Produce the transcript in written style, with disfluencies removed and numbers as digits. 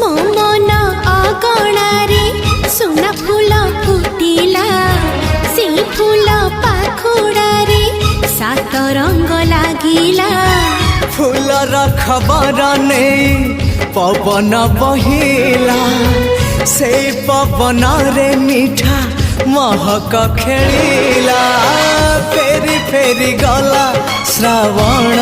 मो मन अगणारे सुना फूल फुटिला से फूल पाखुड़ारे सात रंग लागिला फूलर खबर नहीं पवन बहिला से पवन रे मीठा महक खेलिला फेरी फेरी गला श्रावण